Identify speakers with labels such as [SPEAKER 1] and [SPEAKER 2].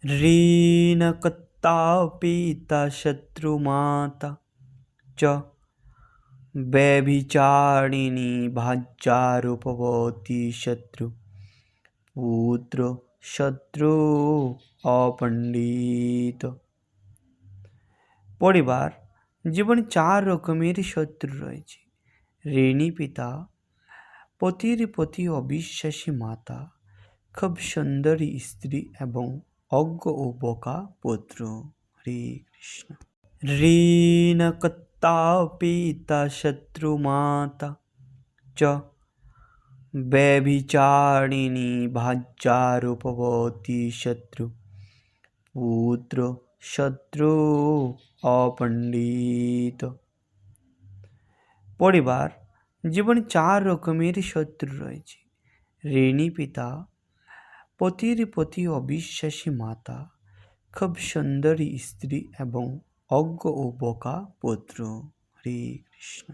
[SPEAKER 1] ऋणकर्ता पिता शत्रुमाता च व्यभिचारिणी भाज्या रूपवती शत्रु পুত্র শত্রু অপণ্ডিত। পরিবার জীবনে চার রকমের শত্রু রয়েছে: ঋণী পিতা, পতির প্রতি অবিশ্বাসী মাতা, খুব সুন্দরী স্ত্রী এবং অজ্ঞ ও বোকা পুত্র। হরে কৃষ্ণ। ঋণকর্তা পিতা শত্রু মাতা চ ব্যভিচারিণী ভাজ্যা রূপবতী শত্রু পুত্র শত্রু অপণ্ডিত। পরিবার জীবনে চার রকমের শত্রু রয়েছে: ঋণী পিতা, পতির প্রতি অবিশ্বাসী মাতা, খুব সুন্দরী স্ত্রী এবং অজ্ঞ ও বোকা পুত্র। হরে কৃষ্ণ।